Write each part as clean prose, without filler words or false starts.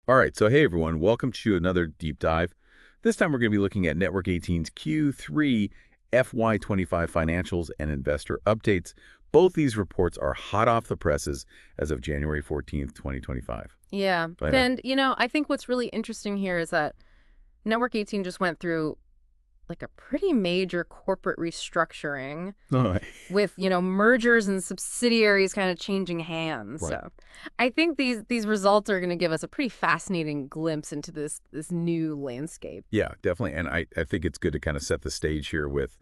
All right, so hey everyone, welcome to another deep dive. This time we're going to be looking at Network 18's Q3 FY25 financials and investor updates. Both these reports are hot off the presses as of January 14th, 2025. Yeah. Right now. And, I think what's really interesting here is that Network 18 just went through like a pretty major corporate restructuring Oh, with, mergers and subsidiaries kind of changing hands. right. So I think these results are going to give us a pretty fascinating glimpse into this new landscape. Yeah, definitely. And I think it's good to kind of set the stage here with,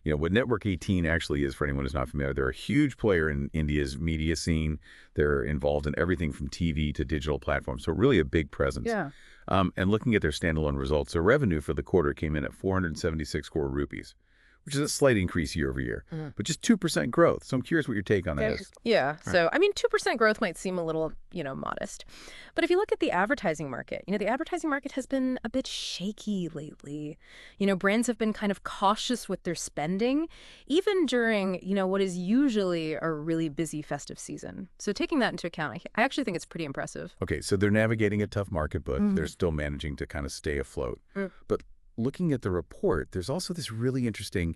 what Network 18 actually is for anyone who's not familiar. They're a huge player in India's media scene. They're involved in everything from TV to digital platforms, so really a big presence. Yeah. And looking at their standalone results, their revenue for the quarter came in at 476 crore rupees, which is a slight increase year over year, but just 2% growth. So I'm curious what your take on that is. Yeah. Right. So, 2% growth might seem a little, modest. But if you look at the advertising market, the advertising market has been a bit shaky lately. Brands have been kind of cautious with their spending, even during, what is usually a really busy festive season. So taking that into account, I actually think it's pretty impressive. Okay, so they're navigating a tough market, but they're still managing to kind of stay afloat. Mm. But looking at the report, there's also this really interesting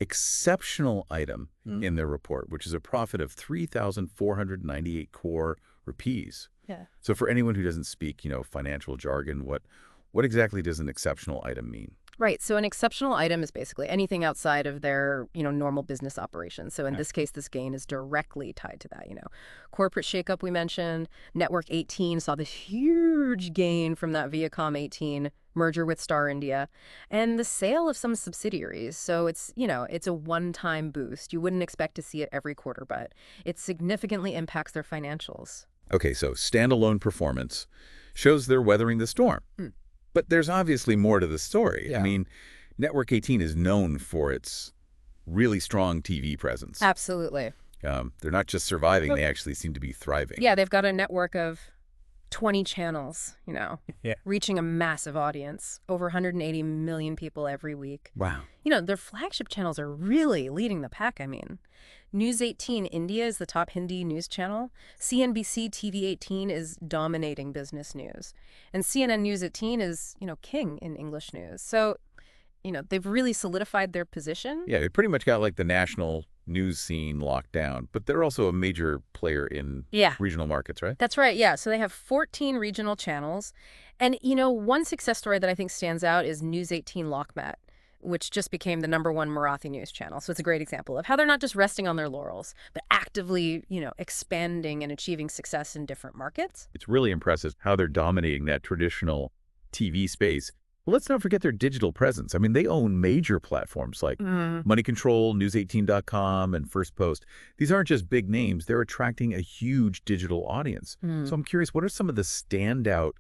exceptional item in their report, which is a profit of 3,498 crore rupees. Yeah. So for anyone who doesn't speak, financial jargon, what exactly does an exceptional item mean? Right. So an exceptional item is basically anything outside of their, normal business operations. So in Okay. this case, this gain is directly tied to that, Corporate shakeup we mentioned. Network 18 saw this huge gain from that Viacom 18 merger with Star India and the sale of some subsidiaries. So it's a one-time boost. You wouldn't expect to see it every quarter, but it significantly impacts their financials. Okay, so standalone performance shows they're weathering the storm. Hmm. But there's obviously more to the story. I Yeah. mean, Network 18 is known for its really strong TV presence. Absolutely. They're not just surviving, they actually seem to be thriving. Yeah, they've got a network of 20 channels, Yeah. reaching a massive audience, over 180 million people every week. Wow. Their flagship channels are really leading the pack, News 18 India is the top Hindi news channel. CNBC TV 18 is dominating business news. And CNN News 18 is, king in English news. So, they've really solidified their position. Yeah, they pretty much got like the national news scene locked down, but they're also a major player in Yeah. regional markets, right? That's right, yeah. So they have 14 regional channels. And, one success story that I think stands out is News 18 Lokmat, which just became the #1 Marathi news channel. So it's a great example of how they're not just resting on their laurels, but actively, expanding and achieving success in different markets. It's really impressive how they're dominating that traditional TV space. But let's not forget their digital presence. I mean, they own major platforms like Money Control, News18.com, and First Post. These aren't just big names. They're attracting a huge digital audience. So I'm curious, what are some of the standout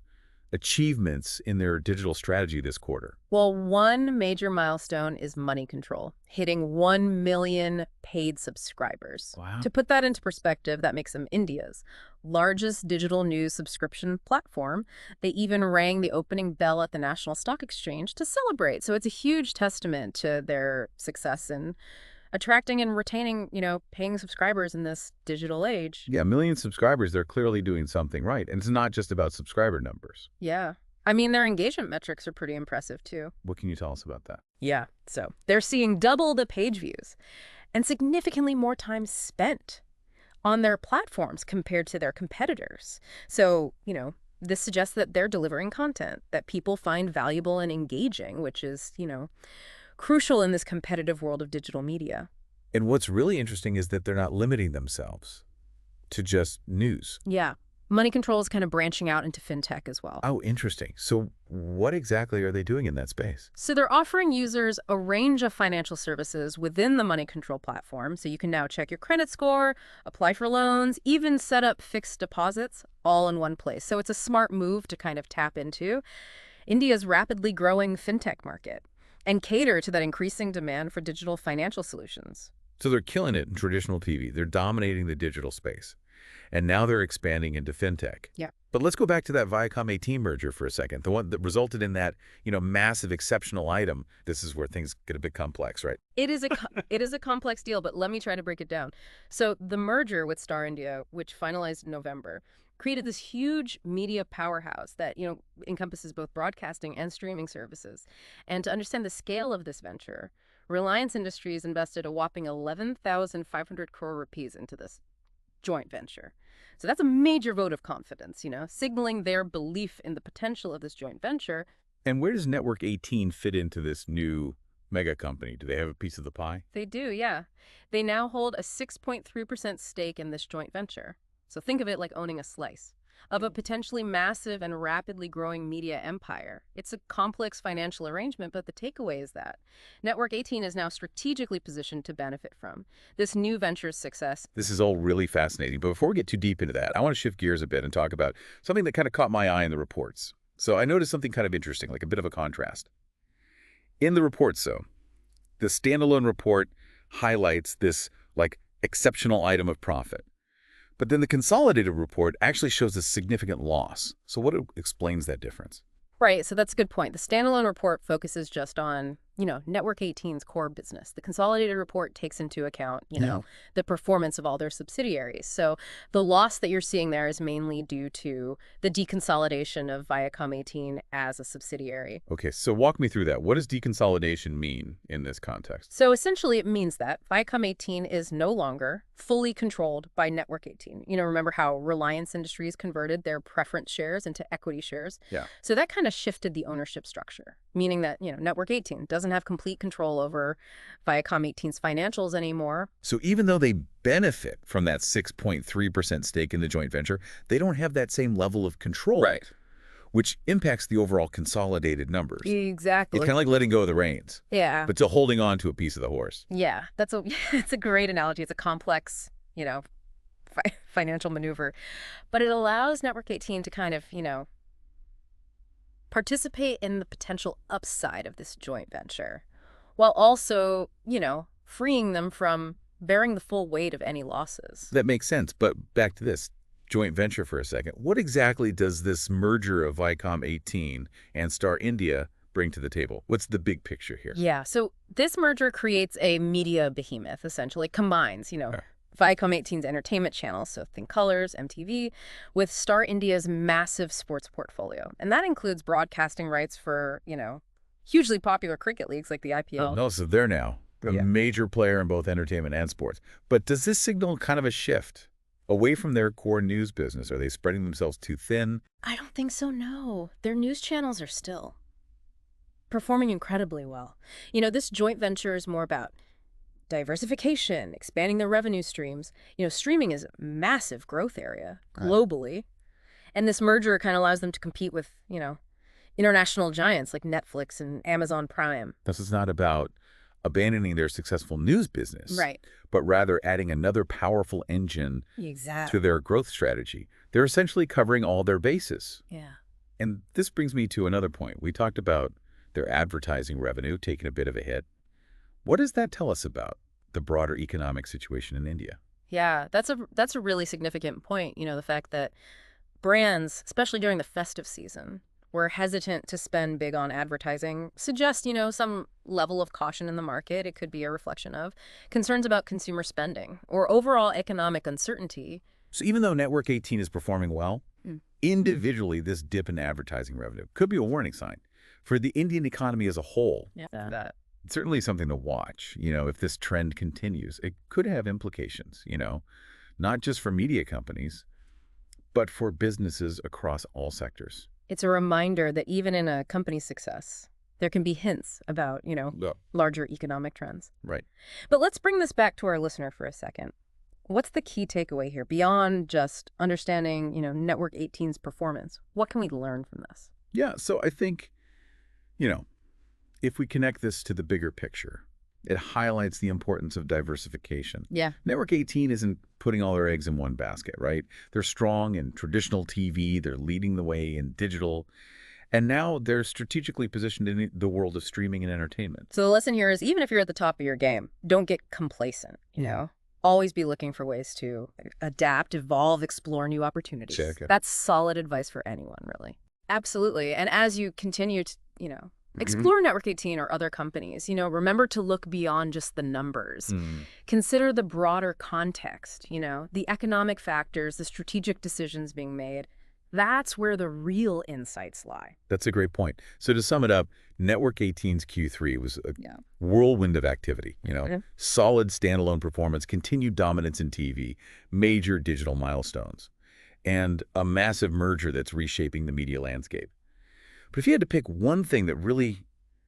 achievements in their digital strategy this quarter? Well, one major milestone is Money Control, hitting 1 million paid subscribers. Wow. To put that into perspective, that makes them India's largest digital news subscription platform. They even rang the opening bell at the National Stock Exchange to celebrate. So it's a huge testament to their success in attracting and retaining, paying subscribers in this digital age. Yeah, a million subscribers, they're clearly doing something right. And it's not just about subscriber numbers. Yeah. Their engagement metrics are pretty impressive, too. What can you tell us about that? Yeah. So they're seeing double the page views and significantly more time spent on their platforms compared to their competitors. So, this suggests that they're delivering content that people find valuable and engaging, which is, crucial in this competitive world of digital media. And what's really interesting is that they're not limiting themselves to just news. Yeah. Money Control is kind of branching out into fintech as well. Oh, interesting. So what exactly are they doing in that space? So they're offering users a range of financial services within the Money Control platform. So you can now check your credit score, apply for loans, even set up fixed deposits all in one place. So it's a smart move to kind of tap into India's rapidly growing fintech market and cater to that increasing demand for digital financial solutions. So they're killing it in traditional TV. They're dominating the digital space. And now they're expanding into fintech. Yeah. But let's go back to that Viacom 18 merger for a second, the one that resulted in that, massive exceptional item. This is where things get a bit complex, right? It is a complex deal, but let me try to break it down. So the merger with Star India, which finalized in November, created this huge media powerhouse that, encompasses both broadcasting and streaming services. And to understand the scale of this venture, Reliance Industries invested a whopping 11,500 crore rupees into this joint venture. So that's a major vote of confidence, signaling their belief in the potential of this joint venture. And where does Network 18 fit into this new mega company? Do they have a piece of the pie? They do, yeah. They now hold a 6.3% stake in this joint venture. So think of it like owning a slice of a potentially massive and rapidly growing media empire. It's a complex financial arrangement, but the takeaway is that Network 18 is now strategically positioned to benefit from this new venture's success. This is all really fascinating, but before we get too deep into that, I want to shift gears a bit and talk about something that kind of caught my eye in the reports. So I noticed something kind of interesting, like a bit of a contrast. In the reports, though, the standalone report highlights this, exceptional item of profit. But then the consolidated report actually shows a significant loss. So what explains that difference? Right, so that's a good point. The standalone report focuses just on, Network 18's core business. The consolidated report takes into account, the performance of all their subsidiaries. So the loss that you're seeing there is mainly due to the deconsolidation of Viacom 18 as a subsidiary. Okay, so walk me through that. What does deconsolidation mean in this context? So essentially it means that Viacom 18 is no longer fully controlled by Network 18. Remember how Reliance Industries converted their preference shares into equity shares? Yeah. So that kind of shifted the ownership structure, meaning that, Network 18 doesn't have complete control over Viacom 18's financials anymore. So even though they benefit from that 6.3% stake in the joint venture, they don't have that same level of control. Right. Which impacts the overall consolidated numbers. Exactly. It's kind of like letting go of the reins. Yeah. But still holding on to a piece of the horse. Yeah, it's a great analogy. It's a complex, financial maneuver. But it allows Network 18 to kind of, participate in the potential upside of this joint venture, while also, freeing them from bearing the full weight of any losses. That makes sense. But back to this joint venture for a second. What exactly does this merger of Viacom 18 and Star India bring to the table? What's the big picture here? Yeah, so this merger creates a media behemoth, essentially. It combines, Viacom 18's entertainment channels, so think Colors, MTV, with Star India's massive sports portfolio. And that includes broadcasting rights for, hugely popular cricket leagues like the IPL. Oh, no, so they're now a major player in both entertainment and sports. But does this signal kind of a shift away from their core news business? Are they spreading themselves too thin? I don't think so, no. Their news channels are still performing incredibly well. This joint venture is more about diversification, expanding their revenue streams. Streaming is a massive growth area globally. And this merger kind of allows them to compete with, international giants like Netflix and Amazon Prime. This is not about abandoning their successful news business, Right. but rather adding another powerful engine Exactly. to their growth strategy. They're essentially covering all their bases. Yeah. And this brings me to another point. We talked about their advertising revenue taking a bit of a hit. What does that tell us about the broader economic situation in India? Yeah, that's a really significant point. The fact that brands, especially during the festive season, were hesitant to spend big on advertising suggests, some level of caution in the market. It could be a reflection of concerns about consumer spending or overall economic uncertainty. So even though Network 18 is performing well, individually this dip in advertising revenue could be a warning sign for the Indian economy as a whole. Yeah. It's certainly something to watch. If this trend continues, it could have implications, not just for media companies, but for businesses across all sectors. It's a reminder that even in a company's success, there can be hints about, larger economic trends. Right. But let's bring this back to our listener for a second. What's the key takeaway here beyond just understanding, Network 18's performance? What can we learn from this? Yeah, so I think, if we connect this to the bigger picture, it highlights the importance of diversification. Yeah. Network 18 isn't putting all their eggs in one basket, right? They're strong in traditional TV, they're leading the way in digital, and now they're strategically positioned in the world of streaming and entertainment. So the lesson here is even if you're at the top of your game, don't get complacent, Always be looking for ways to adapt, evolve, explore new opportunities. Check it. That's solid advice for anyone, really. Absolutely. And as you continue to, Explore Network 18 or other companies. Remember to look beyond just the numbers. Consider the broader context, the economic factors, the strategic decisions being made. That's where the real insights lie. That's a great point. So to sum it up, Network 18's Q3 was a whirlwind of activity, solid standalone performance, continued dominance in TV, major digital milestones, and a massive merger that's reshaping the media landscape. But if you had to pick one thing that really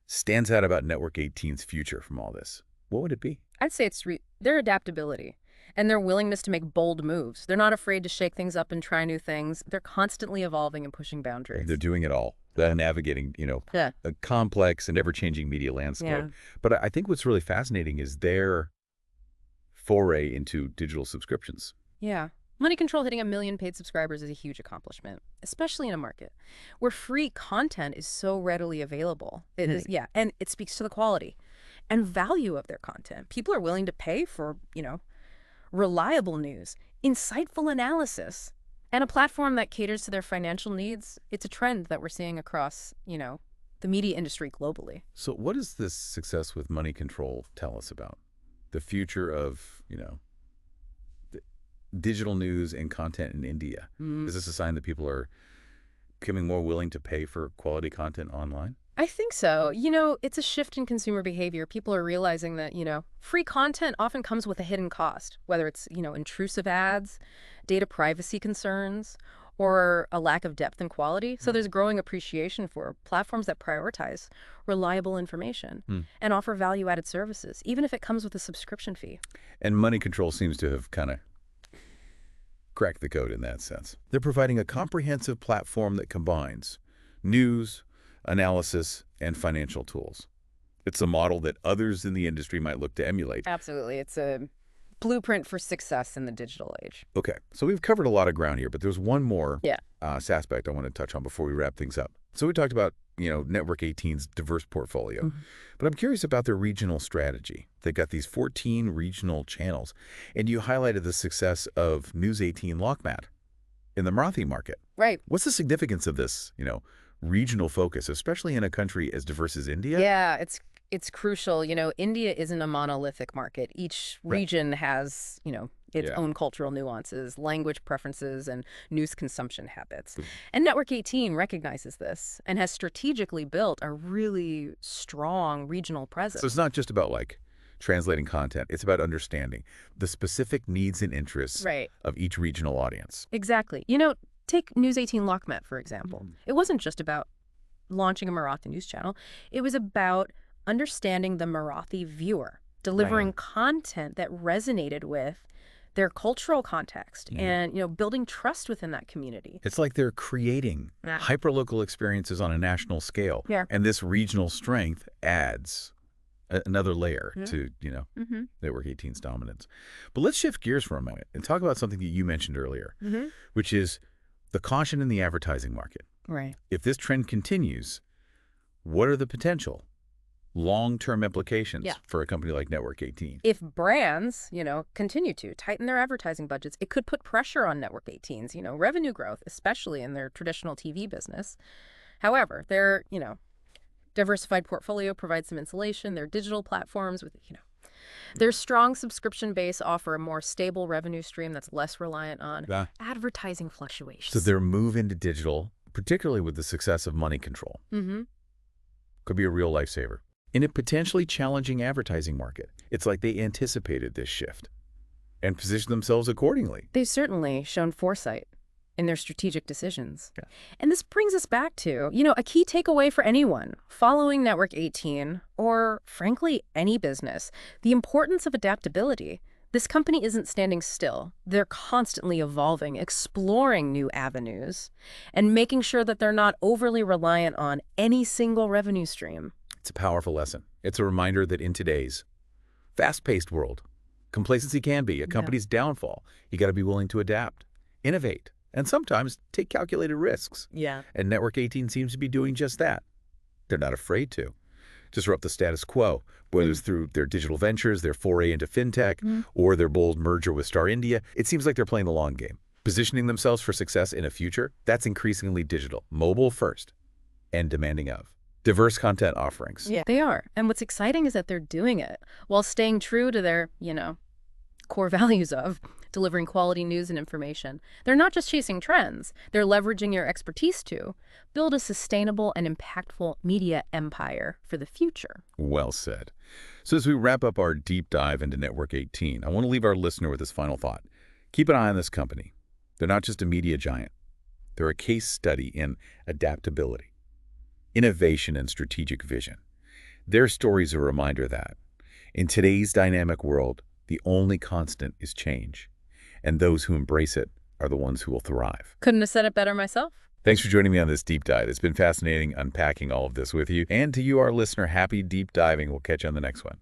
stands out about Network 18's future from all this, what would it be? I'd say it's their adaptability and their willingness to make bold moves. They're not afraid to shake things up and try new things. They're constantly evolving and pushing boundaries. They're doing it all. They're navigating, a complex and ever-changing media landscape. Yeah. But I think what's really fascinating is their foray into digital subscriptions. Yeah. Money Control hitting 1 million paid subscribers is a huge accomplishment, especially in a market where free content is so readily available. It is, and it speaks to the quality and value of their content. People are willing to pay for, reliable news, insightful analysis, and a platform that caters to their financial needs. It's a trend that we're seeing across, the media industry globally. So what does this success with Money Control tell us about the future of, digital news and content in India? Is this a sign that people are becoming more willing to pay for quality content online? I think so. It's a shift in consumer behavior. People are realizing that, free content often comes with a hidden cost, whether it's, intrusive ads, data privacy concerns, or a lack of depth and quality. So there's growing appreciation for platforms that prioritize reliable information and offer value-added services, even if it comes with a subscription fee. And Money Control seems to have kind of cracked the code in that sense. They're providing a comprehensive platform that combines news, analysis, and financial tools. It's a model that others in the industry might look to emulate. Absolutely. It's a blueprint for success in the digital age. Okay, so we've covered a lot of ground here, but there's one more aspect I want to touch on before we wrap things up. So we talked about, Network 18's diverse portfolio, but I'm curious about their regional strategy. They've got these 14 regional channels, and you highlighted the success of News 18 Lokmat in the Marathi market. Right. What's the significance of this, regional focus, especially in a country as diverse as India? Yeah, it's crucial. India isn't a monolithic market. Each region has, its own cultural nuances, language preferences, and news consumption habits. And Network 18 recognizes this and has strategically built a really strong regional presence. So it's not just about translating content. It's about understanding the specific needs and interests of each regional audience. Exactly. Take News 18 Lokmat, for example. It wasn't just about launching a Marathi news channel. It was about understanding the Marathi viewer, delivering content that resonated with their cultural context and, building trust within that community. It's like they're creating hyperlocal experiences on a national scale. Yeah. And this regional strength adds another layer to, Network 18's dominance. But let's shift gears for a moment and talk about something that you mentioned earlier, which is the caution in the advertising market. Right. If this trend continues, what are the potential long-term implications for a company like Network 18? If brands, continue to tighten their advertising budgets, it could put pressure on Network 18's, revenue growth, especially in their traditional TV business. However, their, diversified portfolio provides some insulation. Their digital platforms with, their strong subscription base offer a more stable revenue stream that's less reliant on advertising fluctuations. So their move into digital, particularly with the success of Money Control, could be a real lifesaver. In a potentially challenging advertising market, it's like they anticipated this shift and positioned themselves accordingly. They've certainly shown foresight in their strategic decisions. And this brings us back to, a key takeaway for anyone following Network 18 or, frankly, any business, the importance of adaptability. This company isn't standing still. They're constantly evolving, exploring new avenues, and making sure that they're not overly reliant on any single revenue stream. It's a powerful lesson. It's a reminder that in today's fast-paced world, complacency can be a company's downfall. You got to be willing to adapt, innovate, and sometimes take calculated risks. And Network 18 seems to be doing just that. They're not afraid to disrupt the status quo, whether it's through their digital ventures, their foray into fintech, or their bold merger with Star India. It seems like they're playing the long game, positioning themselves for success in a future that's increasingly digital, mobile first, and demanding of Diverse content offerings. Yeah, they are. And what's exciting is that they're doing it while staying true to their, core values of delivering quality news and information. They're not just chasing trends, they're leveraging your expertise to build a sustainable and impactful media empire for the future. Well said. So as we wrap up our deep dive into Network 18, I want to leave our listener with this final thought. Keep an eye on this company. They're not just a media giant. They're a case study in adaptability, innovation, and strategic vision. Their story is a reminder that in today's dynamic world, the only constant is change, and those who embrace it are the ones who will thrive. Couldn't have said it better myself. Thanks for joining me on this deep dive. It's been fascinating unpacking all of this with you. And to you, our listener, happy deep diving. We'll catch you on the next one.